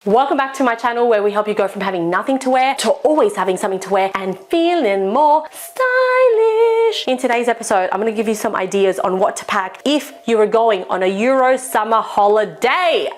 Welcome back to my channel where we help you go from having nothing to wear to always having something to wear and feeling more stylish. In today's episode, I'm going to give you some ideas on what to pack if you are going on a Euro summer holiday.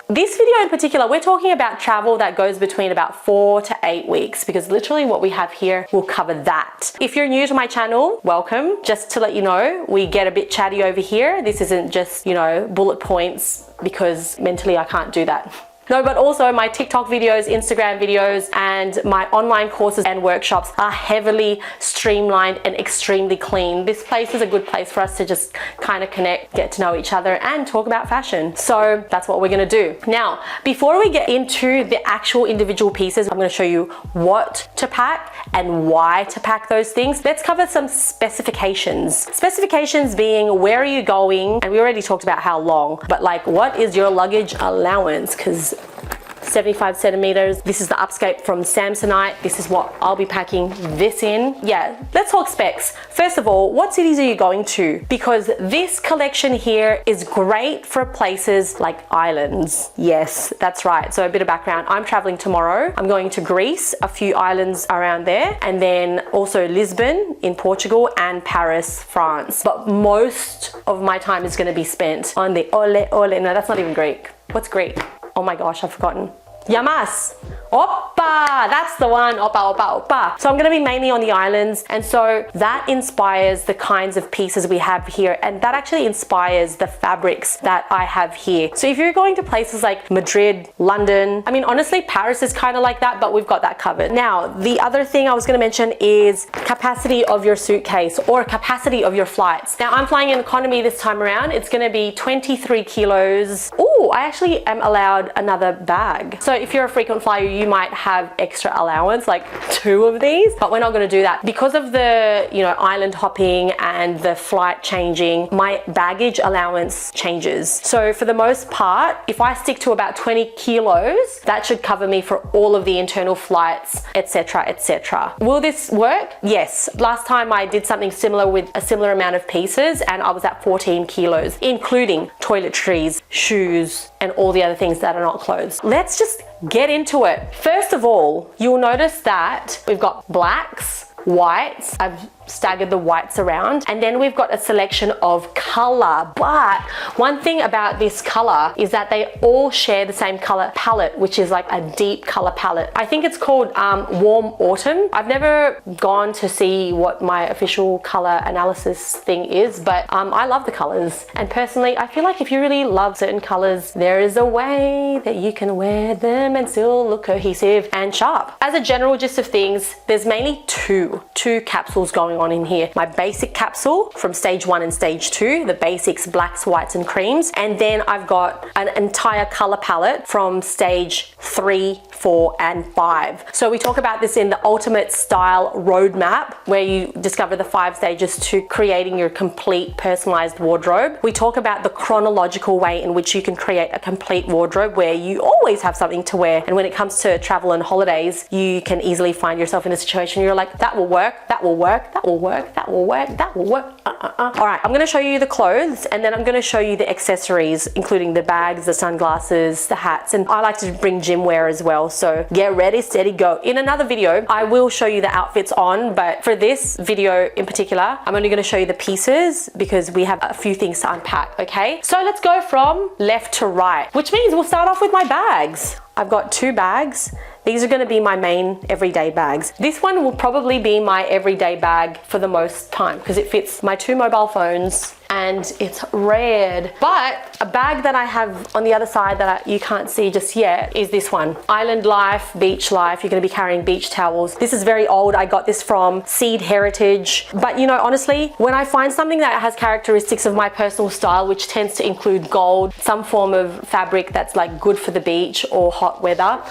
This video in particular, we're talking about travel that goes between about 4 to 8 weeks because literally what we have here will cover that. If you're new to my channel, welcome. Just to let you know, we get a bit chatty over here. This isn't just, bullet points because mentally I can't do that. No, but also my TikTok videos, Instagram videos, and my online courses and workshops are heavily streamlined and extremely clean. This place is a good place for us to just kind of connect, get to know each other, and talk about fashion. So that's what we're gonna do. Now, before we get into the actual individual pieces, I'm gonna show you what to pack and why to pack those things. Let's cover some specifications. Specifications being where are you going, and we already talked about how long, but like what is your luggage allowance? Because 75 centimeters. This is the Upscape from Samsonite. This is what I'll be packing this in. Yeah, let's talk specs. First of all, what cities are you going to? Because this collection here is great for places like islands. Yes, that's right. So a bit of background. I'm traveling tomorrow. I'm going to Greece, a few islands around there, and then also Lisbon in Portugal and Paris, France. But most of my time is going to be spent on the ole ole. No, that's not even Greek. What's Greek? Oh my gosh, I've forgotten. Yamas. Oppa, that's the one. Oppa, oppa, oppa. So I'm gonna be mainly on the islands, and so that inspires the kinds of pieces we have here, and that actually inspires the fabrics that I have here. So if you're going to places like Madrid, London, I mean, honestly, Paris is kind of like that, but we've got that covered. Now, the other thing I was gonna mention is capacity of your suitcase or capacity of your flights. Now, I'm flying in economy this time around. It's gonna be 23 kilos. Oh, I actually am allowed another bag. So if you're a frequent flyer, you might have extra allowance, like 2 of these, but we're not going to do that. Because of the, island hopping and the flight changing, my baggage allowance changes. So for the most part, if I stick to about 20 kilos, that should cover me for all of the internal flights, etc., etc. Will this work? Yes. Last time I did something similar with a similar amount of pieces and I was at 14 kilos, including toiletries, shoes, and all the other things that are not clothes. Let's just get into it. First of all, you'll notice that we've got blacks, whites. I've staggered the whites around, and then we've got a selection of color. But one thing about this color is that they all share the same color palette, which is like a deep color palette. I think it's called warm autumn. I've never gone to see what my official color analysis thing is, but I love the colors, and personally I feel like if you really love certain colors, there is a way that you can wear them and still look cohesive and sharp. As a general gist of things, there's mainly two capsules going on in here. My basic capsule from stage 1 and stage 2, the basics, blacks, whites, and creams. And then I've got an entire color palette from stage 3, 4, and 5. So we talk about this in the ultimate style roadmap, where you discover the 5 stages to creating your complete personalized wardrobe. We talk about the chronological way in which you can create a complete wardrobe where you always have something to wear. And when it comes to travel and holidays, you can easily find yourself in a situation where you're like, that will work, that will work, that will work, that will work, that will work. All right, I'm gonna show you the clothes, and then I'm gonna show you the accessories, including the bags, the sunglasses, the hats, and I like to bring gym wear as well. So get ready, steady, go. In another video, I will show you the outfits on, but for this video in particular, I'm only gonna show you the pieces because we have a few things to unpack, okay? So let's go from left to right, which means we'll start off with my bags. I've got 2 bags. These are gonna be my main everyday bags. This one will probably be my everyday bag for the most time because it fits my 2 mobile phones and it's red. But a bag that I have on the other side that you can't see just yet is this one. Island life, beach life. You're gonna be carrying beach towels. This is very old. I got this from Seed Heritage. But honestly, when I find something that has characteristics of my personal style, which tends to include gold, some form of fabric that's like good for the beach or hot weather,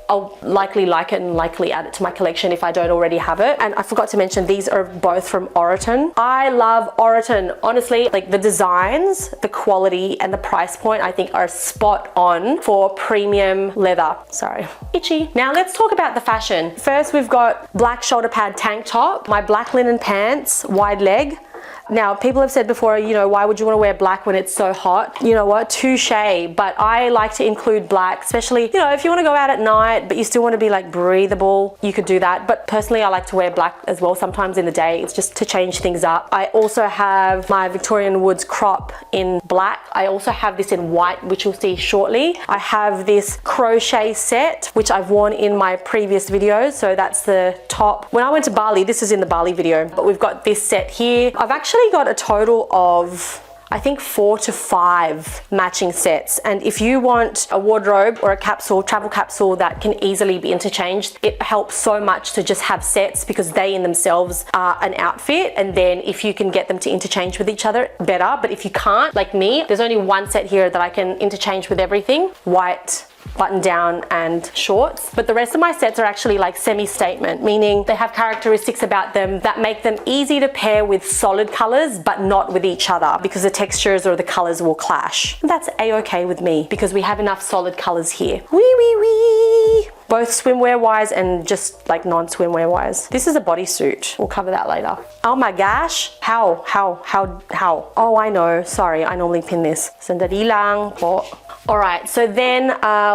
I'll likely like it and likely add it to my collection if I don't already have it. And I forgot to mention, these are both from Oroton. I love Oroton. Honestly, like the designs, the quality, and the price point I think are spot on for premium leather. Sorry, itchy. Now let's talk about the fashion. First, we've got black shoulder pad tank top, my black linen pants, wide leg, Now, people have said before, you know, why would you want to wear black when it's so hot? You know what, touche, but I like to include black, especially, you know, if you want to go out at night, but you still want to be like breathable, you could do that. But personally, I like to wear black as well sometimes in the day. It's just to change things up. I also have my Victorian Woods crop in black. I also have this in white, which you'll see shortly. I have this crochet set, which I've worn in my previous videos. So that's the top. When I went to Bali, this is in the Bali video, but we've got this set here. I've actually got a total of, I think, 4 to 5 matching sets. And if you want a wardrobe or a capsule, travel capsule that can easily be interchanged, it helps so much to just have sets because they in themselves are an outfit. And then if you can get them to interchange with each other, better. But if you can't, like me, there's only one set here that I can interchange with everything. White, button down and shorts, but the rest of my sets are actually like semi-statement, meaning they have characteristics about them that make them easy to pair with solid colors but not with each other because the textures or the colors will clash. And that's a-okay with me because we have enough solid colors here. Wee wee wee. Both swimwear wise and just like non-swimwear wise. This is a bodysuit. We'll cover that later. Oh my gosh. How? Oh, I know. Sorry, I normally pin this. Sandali lang po. All right, so then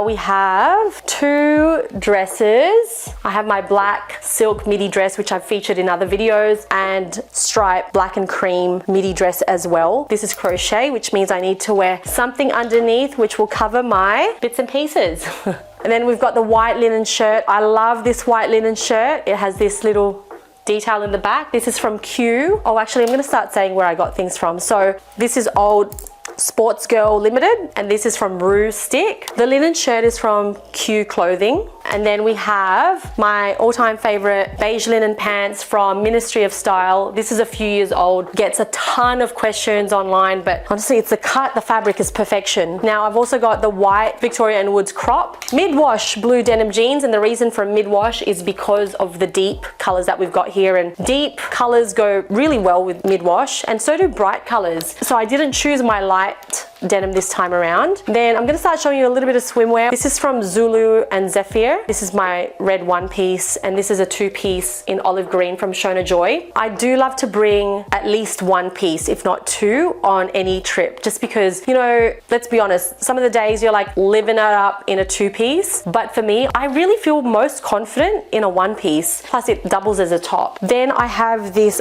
we have 2 dresses. I have my black silk midi dress, which I've featured in other videos, and striped black and cream midi dress as well. This is crochet, which means I need to wear something underneath, which will cover my bits and pieces. And then we've got the white linen shirt. I love this white linen shirt. It has this little detail in the back. This is from Q. Oh, actually, I'm gonna start saying where I got things from. So this is old Sports Girl Limited, and this is from Rue Stick. The linen shirt is from Q Clothing. And then we have my all-time favorite beige linen pants from Ministry of Style. This is a few years old, gets a ton of questions online, but honestly, it's the cut, the fabric is perfection. Now, I've also got the white Victorian Woods crop, mid-wash blue denim jeans, and the reason for mid-wash is because of the deep colors that we've got here, and deep colors go really well with mid-wash, and so do bright colors. So I didn't choose my light denim this time around. Then I'm gonna start showing you a little bit of swimwear. This is from Zulu and Zephyr. This is my red one piece, and this is a 2-piece in olive green from Shona Joy. I do love to bring at least 1 piece, if not 2, on any trip, just because, you know, let's be honest, some of the days you're like living it up in a 2-piece, but for me, I really feel most confident in a 1-piece, plus it doubles as a top. Then I have this,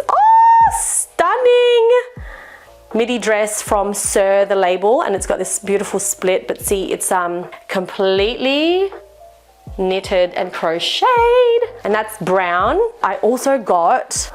stunning midi dress from Sir, the label, and it's got this beautiful split, but see, it's completely knitted and crocheted, and that's brown. I also got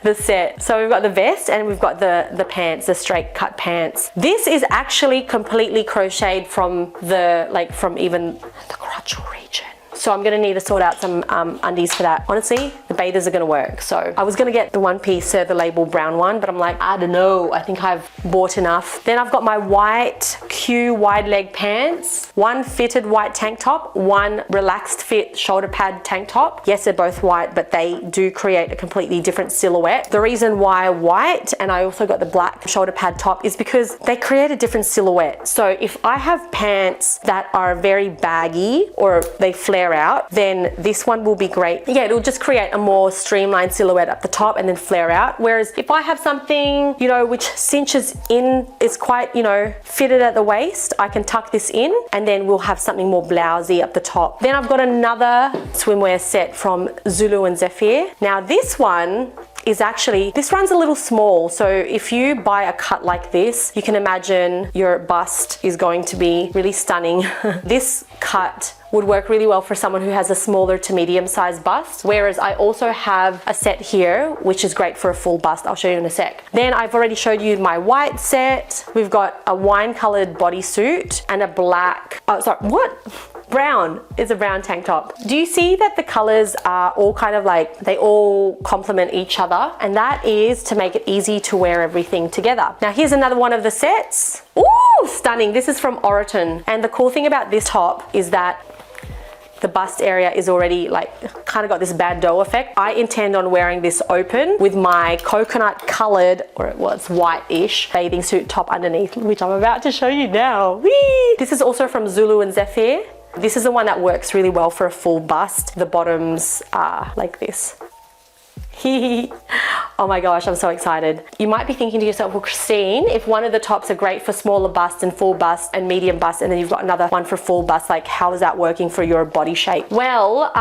the set. So we've got the vest and we've got the pants, the straight cut pants. This is actually completely crocheted from from even the crotch region. So I'm gonna need to sort out some undies for that. Honestly, the bathers are gonna work. So I was gonna get the 1-piece Sir the Label brown one, but I'm like, I don't know, I think I've bought enough. Then I've got my white Q wide leg pants, 1 fitted white tank top, 1 relaxed fit shoulder pad tank top. Yes, they're both white, but they do create a completely different silhouette. The reason why white, and I also got the black shoulder pad top, is because they create a different silhouette. So if I have pants that are very baggy or they flare out, then this one will be great. Yeah, it'll just create a more streamlined silhouette at the top and then flare out. Whereas if I have something, you know, which cinches in, is quite, you know, fitted at the waist, I can tuck this in and then we'll have something more blousy up the top. Then I've got another swimwear set from Zulu and Zephyr. Now this one is actually, this runs a little small. So if you buy a cut like this, you can imagine your bust is going to be really stunning. This cut would work really well for someone who has a smaller to medium sized bust. Whereas I also have a set here, which is great for a full bust. I'll show you in a sec. Then I've already showed you my white set. We've got a wine colored bodysuit and a black, brown is a brown tank top. Do you see that the colors are all kind of like, they all complement each other? And that is to make it easy to wear everything together. Now here's another one of the sets. Ooh, stunning. This is from Oraton. And the cool thing about this top is that the bust area is already like kind of got this bandeau effect. I intend on wearing this open with my coconut colored, or well, it's white-ish bathing suit top underneath, which I'm about to show you now. Whee! This is also from Zulu and Zephyr. This is the one that works really well for a full bust. The bottoms are like this. Oh my gosh, I'm so excited. You might be thinking to yourself, well, Kristine, if one of the tops are great for smaller bust and full bust and medium bust, and then you've got another one for full bust, like how is that working for your body shape? Well,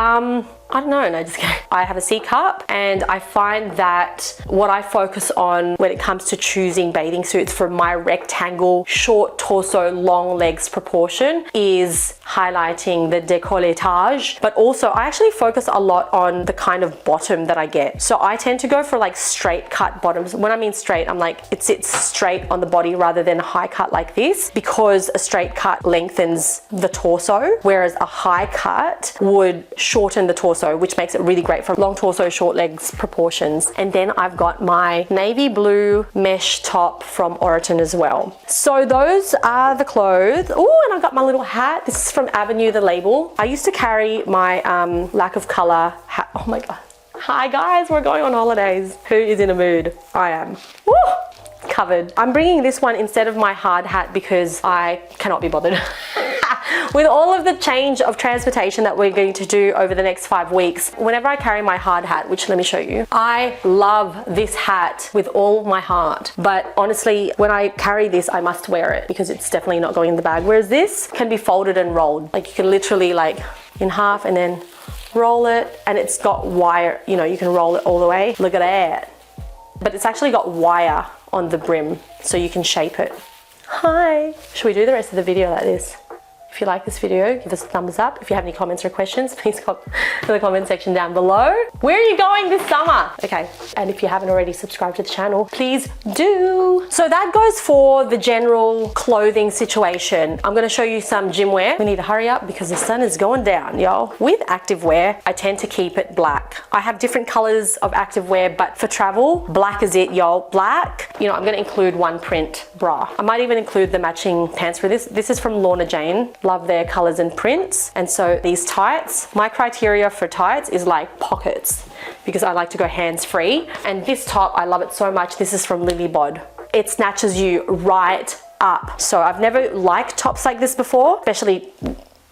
I don't know, no, just kidding. I have a C cup, and I find that what I focus on when it comes to choosing bathing suits for my rectangle, short torso, long legs proportion is highlighting the décolletage, but also I actually focus a lot on the kind of bottom that I get. So I tend to go for like straight cut bottoms. When I mean straight, I'm like, it sits straight on the body rather than a high cut like this, because a straight cut lengthens the torso, whereas a high cut would shorten the torso, which makes it really great for long torso, short legs proportions. And then I've got my navy blue mesh top from Oriton as well. So those are the clothes. Oh, and I've got my little hat. This is from Avenue, the label. I used to carry my lack of color hat. Oh my God. Hi guys, we're going on holidays. Who is in a mood? I am. Woo! Covered. I'm bringing this one instead of my hard hat because I cannot be bothered. With all of the change of transportation that we're going to do over the next 5 weeks, whenever I carry my hard hat, which let me show you, I love this hat with all my heart. But honestly, when I carry this, I must wear it because it's definitely not going in the bag. Whereas this can be folded and rolled. Like you can literally like in half and then roll it, and it's got wire, you know, you can roll it all the way. Look at that. But it's actually got wire on the brim so you can shape it. Hi. Should we do the rest of the video like this? If you like this video, give us a thumbs up. If you have any comments or questions, please comment in the comment section down below. Where are you going this summer? Okay, and if you haven't already subscribed to the channel, please do. So that goes for the general clothing situation. I'm gonna show you some gym wear. We need to hurry up because the sun is going down, y'all. With activewear, I tend to keep it black. I have different colors of activewear, but for travel, black is it, y'all. Black, you know, I'm gonna include one print bra. I might even include the matching pants for this. This is from Lorna Jane. Love their colors and prints. And so these tights, my criteria for tights is like pockets because I like to go hands-free. And this top, I love it so much. This is from Lily Bod. It snatches you right up. So I've never liked tops like this before, especially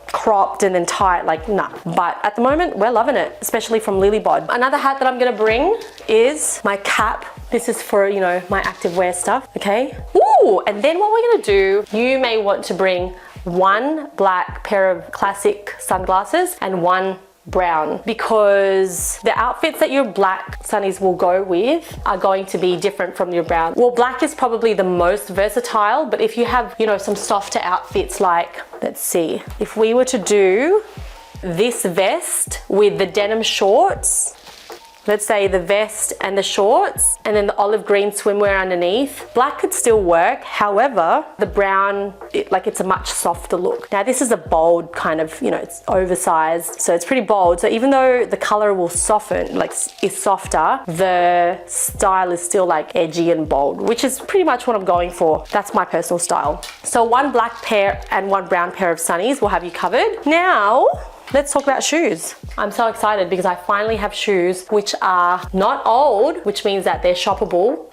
cropped and then tight, like nah. But at the moment, we're loving it, especially from Lily Bod. Another hat that I'm gonna bring is my cap. This is for, you know, my activewear stuff, okay? Ooh, and then what we're gonna do, you may want to bring one black pair of classic sunglasses and one brown, because the outfits that your black sunnies will go with are going to be different from your brown. Well, black is probably the most versatile, but if you have, you know, some softer outfits like, let's see, if we were to do this vest with the denim shorts, let's say the vest and the shorts, and then the olive green swimwear underneath. Black could still work. However, the brown, it's a much softer look. Now this is a bold kind of, you know, it's oversized, so it's pretty bold. So even though the color will soften, like is softer, the style is still like edgy and bold, which is pretty much what I'm going for. That's my personal style. So one black pair and one brown pair of sunnies will have you covered. Now, let's talk about shoes. I'm so excited because I finally have shoes which are not old, which means that they're shoppable.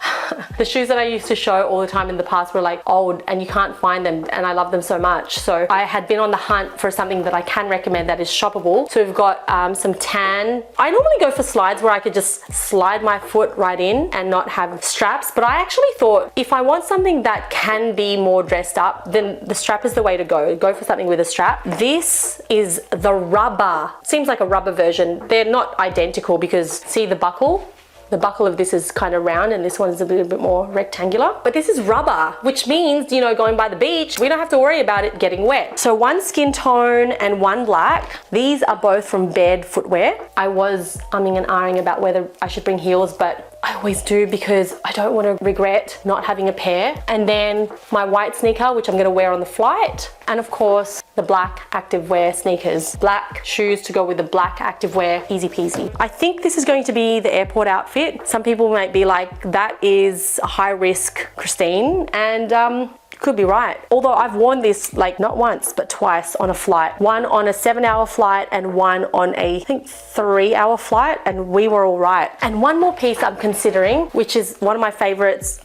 The shoes that I used to show all the time in the past were like old and you can't find them, and I love them so much. So I had been on the hunt for something that I can recommend that is shoppable. So we've got some tan. I normally go for slides where I could just slide my foot right in and not have straps, but I actually thought if I want something that can be more dressed up, then the strap is the way to go. Go for something with a strap. This is the rubber. Seems like a rubber version. They're not identical because see the buckle? The buckle of this is kind of round and this one is a little bit more rectangular. But this is rubber, which means, you know, going by the beach, we don't have to worry about it getting wet. So one skin tone and one black. These are both from Baird Footwear. I was umming and ahhing about whether I should bring heels, but I always do because I don't want to regret not having a pair. And then my white sneaker, which I'm going to wear on the flight. And of course, the black activewear sneakers. Black shoes to go with the black activewear, easy peasy. I think this is going to be the airport outfit. Some people might be like, that is a high risk, Kristine. And could be right. Although I've worn this like not once, but twice on a flight. One on a 7-hour flight and one on a, I think, 3-hour flight, and we were all right. And one more piece I'm considering, which is one of my favorites.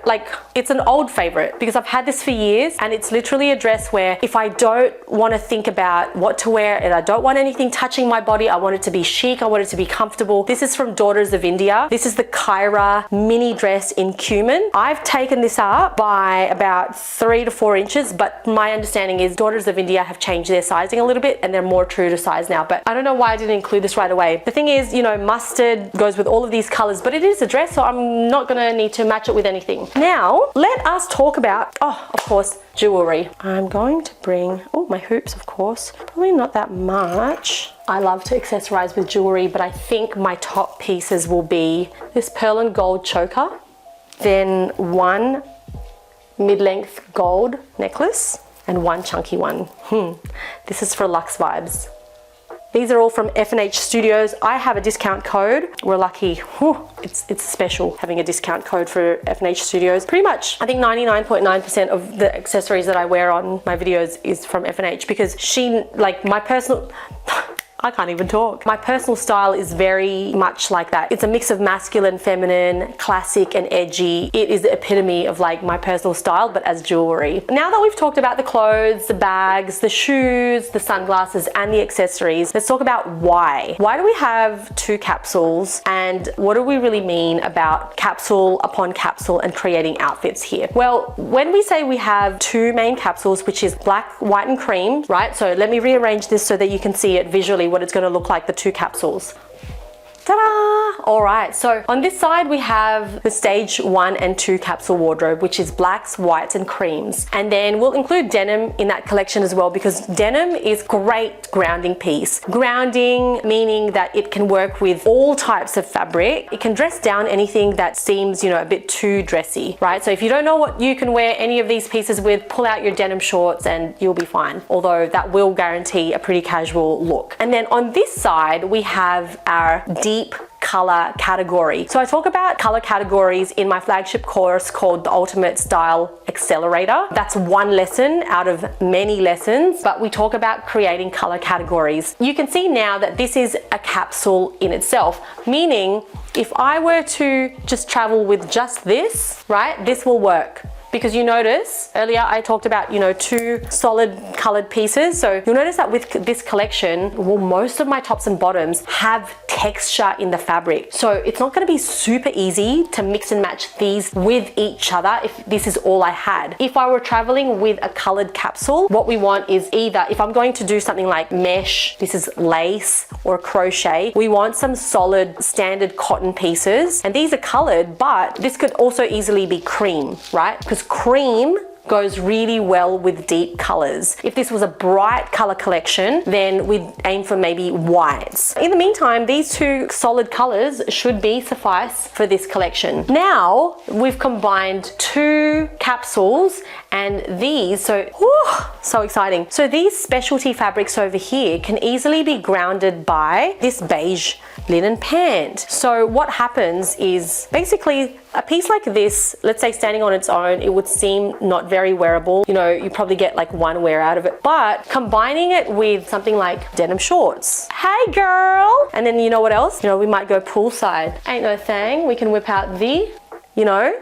Like, it's an old favorite because I've had this for years, and it's literally a dress where if I don't want to think about what to wear and I don't want anything touching my body, I want it to be chic, I want it to be comfortable. This is from Daughters of India. This is the Kyra mini dress in cumin. I've taken this up by about 3 to 4 inches, but my understanding is Daughters of India have changed their sizing a little bit and they're more true to size now, but I don't know why I didn't include this right away. The thing is, you know, mustard goes with all of these colors, but it is a dress, so I'm not gonna need to match it with anything. Now, let us talk about, oh, of course, jewelry. I'm going to bring, oh, my hoops, of course. Probably not that much. I love to accessorize with jewelry, but I think my top pieces will be this pearl and gold choker, then one mid-length gold necklace, and one chunky one. This is for Luxe Vibes. These are all from F&H Studios. I have a discount code. We're lucky. Whew. It's special having a discount code for F&H Studios. Pretty much, I think 99.9% of the accessories that I wear on my videos is from F&H because she, like, my personal... I can't even talk. My personal style is very much like that. It's a mix of masculine, feminine, classic, and edgy. It is the epitome of like my personal style, but as jewelry. Now that we've talked about the clothes, the bags, the shoes, the sunglasses, and the accessories, let's talk about why. Why do we have 2 capsules, and what do we really mean about capsule upon capsule and creating outfits here? Well, when we say we have 2 main capsules, which is black, white, and cream, right? So let me rearrange this so that you can see it visually what it's going to look like, the 2 capsules. Ta-da! All right, so on this side we have the stage 1 and 2 capsule wardrobe, which is blacks, whites, and creams. And then we'll include denim in that collection as well because denim is great grounding piece. Grounding meaning that it can work with all types of fabric. It can dress down anything that seems, you know, a bit too dressy, right? So if you don't know what you can wear any of these pieces with, pull out your denim shorts and you'll be fine. Although that will guarantee a pretty casual look. And then on this side, we have our deep color category. So I talk about color categories in my flagship course called the Ultimate Style Accelerator. That's one lesson out of many lessons, but we talk about creating color categories. You can see now that this is a capsule in itself, meaning if I were to just travel with just this, right, this will work. Because you notice earlier I talked about, you know, 2 solid colored pieces. So you'll notice that with this collection, well, most of my tops and bottoms have texture in the fabric. So it's not going to be super easy to mix and match these with each other if this is all I had. If I were traveling with a colored capsule, what we want is either, if I'm going to do something like mesh, this is lace or crochet, we want some solid standard cotton pieces. And these are colored, but this could also easily be cream, right? Because cream goes really well with deep colors. If this was a bright color collection, then we'd aim for maybe whites. In the meantime, these 2 solid colors should be suffice for this collection. Now we've combined 2 capsules and these, so exciting. So these specialty fabrics over here can easily be grounded by this beige linen pant. So what happens is basically a piece like this, let's say standing on its own, it would seem not very wearable. You know, you probably get like one wear out of it, but combining it with something like denim shorts. Hey girl! And then you know what else? You know, we might go poolside. Ain't no thing. We can whip out the, you know,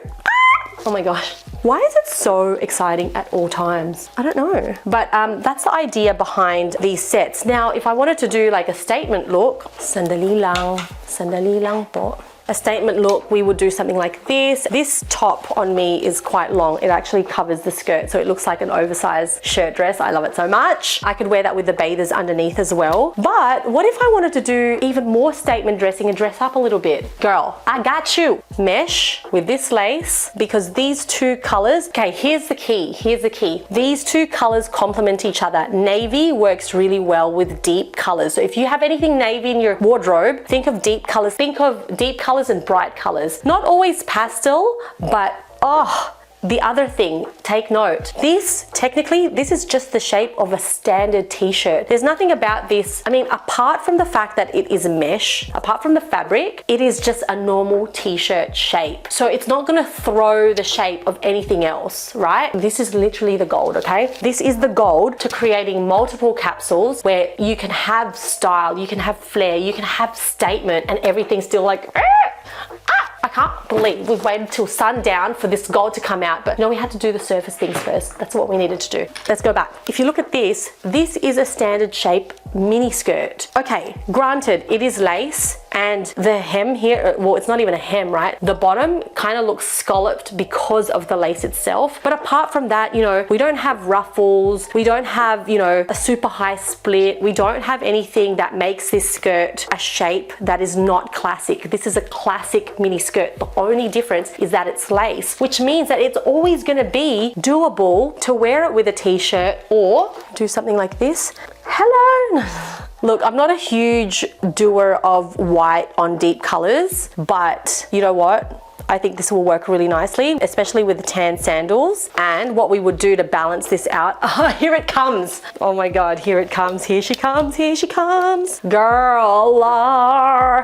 oh my gosh. Why is it so exciting at all times? I don't know. But that's the idea behind these sets. Now, if I wanted to do like a statement look, sandali lang po. A statement look, we would do something like this. This top on me is quite long. It actually covers the skirt, so it looks like an oversized shirt dress. I love it so much. I could wear that with the bathers underneath as well. But what if I wanted to do even more statement dressing and dress up a little bit? Girl, I got you. Mesh with this lace, because these 2 colors, okay, here's the key. These 2 colors complement each other. Navy works really well with deep colors. So if you have anything navy in your wardrobe, think of deep colors. Think of deep colors and bright colors. Not always pastel, but the other thing, take note, technically, this is just the shape of a standard t-shirt. There's nothing about this, I mean, apart from the fact that it is mesh, apart from the fabric, it is just a normal t-shirt shape. So it's not gonna throw the shape of anything else, right? This is literally the gold, okay? This is the gold to creating multiple capsules where you can have style, you can have flair, you can have statement, and everything's still like, I can't believe we've waited till sundown for this gold to come out, but no, we had to do the surface things first. That's what we needed to do. Let's go back. If you look at this is a standard shape mini skirt. Okay, granted, it is lace, and the hem here, well, it's not even a hem, right? The bottom kind of looks scalloped because of the lace itself. But apart from that, you know, we don't have ruffles. We don't have, you know, a super high split. We don't have anything that makes this skirt a shape that is not classic. This is a classic mini skirt. The only difference is that it's lace, which means that it's always going to be doable to wear it with a t-shirt or do something like this. Hello. Look, I'm not a huge doer of white on deep colors, but you know what? I think this will work really nicely, especially with the tan sandals. And what we would do to balance this out, here it comes. Oh my God, here it comes. Here she comes, here she comes. Girl.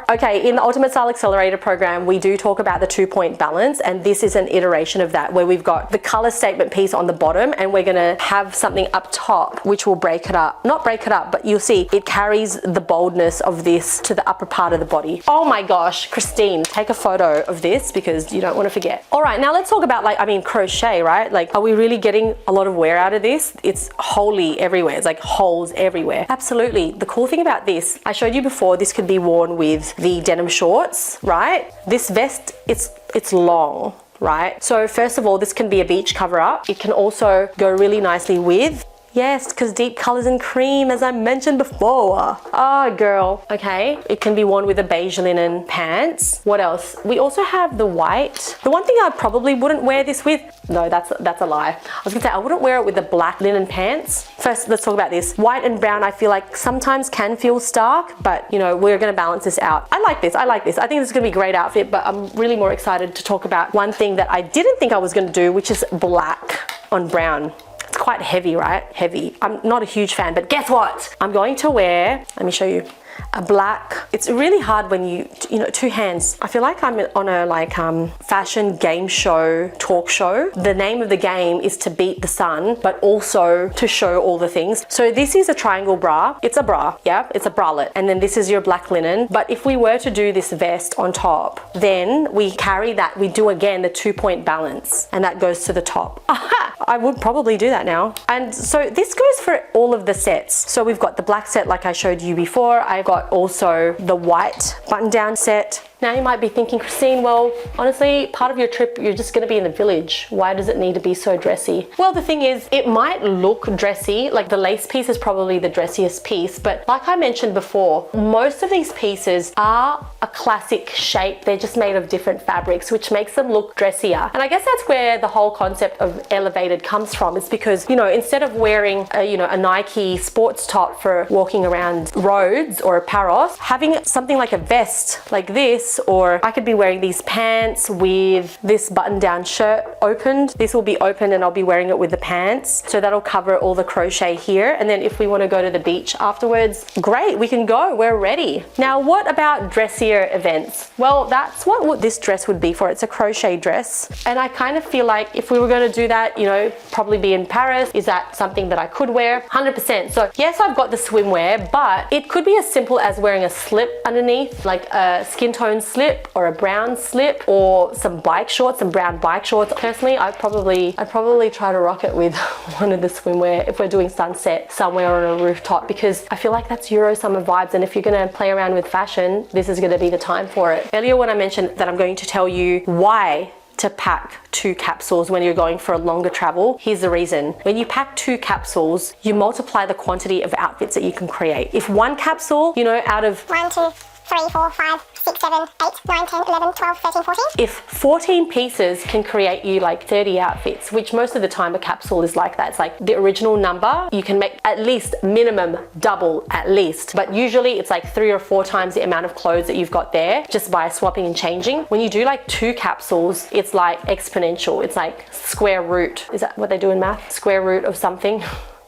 Okay, in the Ultimate Style Accelerator program, we do talk about the 2-point balance, and this is an iteration of that where we've got the color statement piece on the bottom, and we're gonna have something up top which will break it up. Not break it up, but you'll see it carries the boldness of this to the upper part of the body. Oh my gosh, Kristine, take a photo of this because you don't want to forget. All right, now let's talk about, like, I mean, crochet, right? Like, are we really getting a lot of wear out of this? It's wholly everywhere. It's like holes everywhere. Absolutely. The cool thing about this, I showed you before, this could be worn with the denim shorts, right? This vest, it's long, right? So first of all, this can be a beach cover up. It can also go really nicely with, yes, because deep colors and cream, as I mentioned before. Oh, girl. Okay. It can be worn with a beige linen pants. What else? We also have the white. The one thing I probably wouldn't wear this with, no, that's a lie. I was gonna say I wouldn't wear it with the black linen pants. First, let's talk about this. White and brown, I feel like sometimes can feel stark, but you know, we're gonna balance this out. I like this. I like this. I think this is gonna be a great outfit, but I'm really more excited to talk about one thing that I didn't think I was gonna do, which is black on brown. It's quite heavy, right? Heavy. I'm not a huge fan, but guess what? I'm going to wear, let me show you, a black. It's really hard when you know, two hands. I feel like I'm on a fashion game show, talk show. The name of the game is to beat the sun, but also to show all the things. So this is a triangle bra. It's a bra, yeah, it's a bralette. And then this is your black linen. But if we were to do this vest on top, then we carry that, we do again the 2-point balance, and that goes to the top. Aha! I would probably do that now. And so this goes for all of the sets. So we've got the black set like I showed you before. I've got also the white button down set. Now you might be thinking, Kristine, well, honestly, part of your trip, you're just gonna be in the village. Why does it need to be so dressy? Well, the thing is, it might look dressy, like the lace piece is probably the dressiest piece, but like I mentioned before, most of these pieces are a classic shape. They're just made of different fabrics, which makes them look dressier. And I guess that's where the whole concept of elevated comes from. It's because, you know, instead of wearing a Nike sports top for walking around roads or a Paros, having something like a vest like this, or I could be wearing these pants with this button down shirt opened. This will be open and I'll be wearing it with the pants. So that'll cover all the crochet here. And then if we want to go to the beach afterwards, great, we can go, we're ready. Now, what about dressier events? Well, that's what this dress would be for. It's a crochet dress. And I kind of feel like if we were going to do that, you know, probably be in Paris, is that something that I could wear? 100%. So yes, I've got the swimwear, but it could be as simple as wearing a slip underneath, like a skin tone slip or a brown slip, or some bike shorts, some brown bike shorts. Personally, I'd probably try to rock it with one of the swimwear if we're doing sunset somewhere on a rooftop, because I feel like that's Euro summer vibes, and if you're gonna play around with fashion, this is gonna be the time for it. Earlier when I mentioned that I'm going to tell you why to pack 2 capsules when you're going for a longer travel, here's the reason. When you pack 2 capsules, you multiply the quantity of outfits that you can create. If one capsule, you know, out of 1, 2, 3, 4, 5, 6, 7, 8, 9, 10, 11, 12, 13, 14. If 14 pieces can create you like 30 outfits, which most of the time a capsule is like that. It's like the original number, you can make at least minimum double at least, but usually it's like 3 or 4 times the amount of clothes that you've got there just by swapping and changing. When you do like 2 capsules, it's like exponential. It's like square root. Is that what they do in math? Square root of something.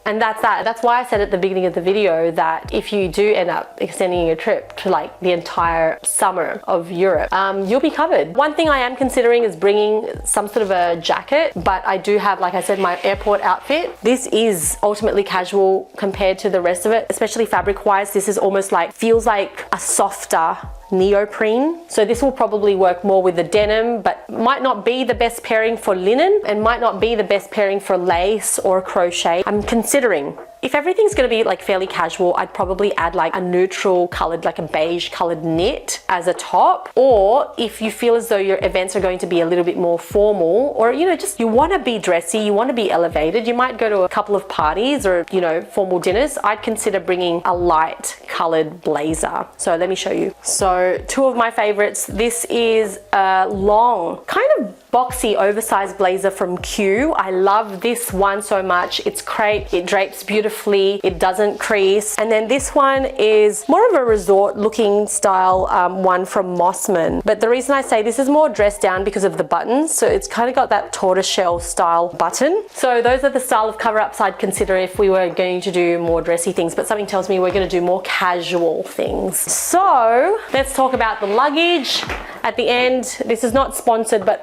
And that's that. That's why I said at the beginning of the video that if you do end up extending your trip to like the entire summer of Europe, you'll be covered. One thing I am considering is bringing some sort of a jacket, but I do have, like I said, my airport outfit. This is ultimately casual compared to the rest of it, especially fabric wise. This is almost like, feels like a softer neoprene. So this will probably work more with the denim, but might not be the best pairing for linen and might not be the best pairing for lace or crochet. I'm considering. If everything's gonna be like fairly casual, I'd probably add like a neutral colored, like a beige colored knit as a top. Or if you feel as though your events are going to be a little bit more formal, or you know, just you wanna be dressy, you wanna be elevated, you might go to a couple of parties or, you know, formal dinners, I'd consider bringing a light colored blazer. So let me show you. So 2 of my favorites. This is a long, kind of boxy oversized blazer from Q. I love this one so much. It's crepe, it drapes beautifully, it doesn't crease. And then this one is more of a resort looking style one from Mossman. But the reason I say this is more dressed down because of the buttons. So it's kind of got that tortoiseshell style button. So those are the style of cover-ups I'd consider if we were going to do more dressy things, but something tells me we're going to do more casual things. So let's talk about the luggage. At the end, this is not sponsored, but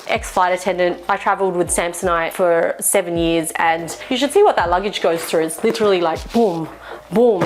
ex-flight attendant, I traveled with Samsonite for 7 years, and you should see what that luggage goes through. It's literally like boom, boom.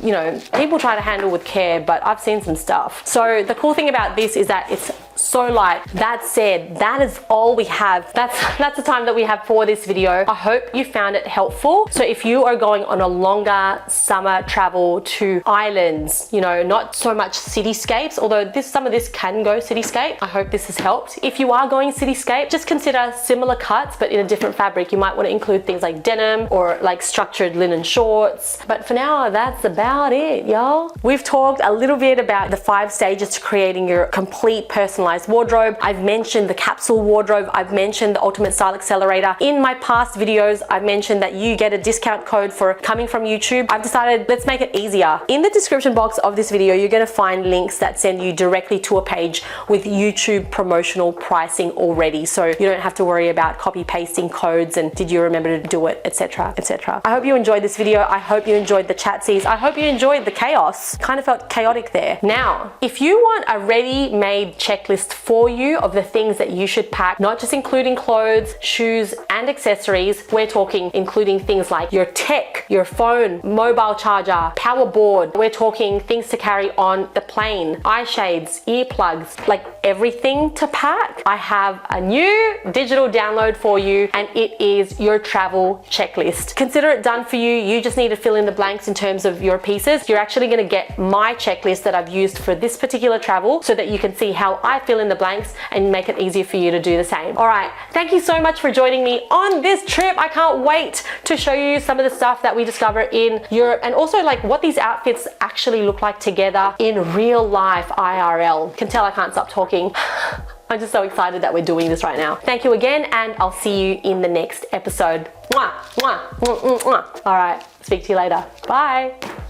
You know, people try to handle with care, but I've seen some stuff. So the cool thing about this is that it's so light. That said, that is all we have. That's the time that we have for this video. I hope you found it helpful. So if you are going on a longer summer travel to islands, you know, not so much cityscapes, although some of this can go cityscape. I hope this has helped. If you are going cityscape, just consider similar cuts, but in a different fabric. You might want to include things like denim or like structured linen shorts. But for now, that's about it, y'all. We've talked a little bit about the 5 stages to creating your complete personalized wardrobe. I've mentioned the capsule wardrobe. I've mentioned the Ultimate Style Accelerator. In my past videos, I've mentioned that you get a discount code for coming from YouTube. I've decided let's make it easier. In the description box of this video, you're going to find links that send you directly to a page with YouTube promotional pricing already. So you don't have to worry about copy pasting codes and did you remember to do it, etc, etc. I hope you enjoyed this video. I hope you enjoyed the chatsies. I hope you enjoyed the chaos. Kind of felt chaotic there. Now, if you want a ready-made checklist for you of the things that you should pack, not just including clothes, shoes, and accessories, we're talking including things like your tech, your phone, mobile charger, power board. We're talking things to carry on the plane, eye shades, earplugs, like everything to pack. I have a new digital download for you, and it is your travel checklist. Consider it done for you. You just need to fill in the blanks in terms of your pieces. You're actually going to get my checklist that I've used for this particular travel so that you can see how I fill in the blanks and make it easier for you to do the same. All right, thank you so much for joining me on this trip. I can't wait to show you some of the stuff that we discover in Europe, and also like what these outfits actually look like together in real life IRL. Can tell I can't stop talking. I'm just so excited that we're doing this right now. Thank you again, and I'll see you in the next episode. Mwah, mwah, mwah, mwah, mwah. All right, speak to you later. Bye.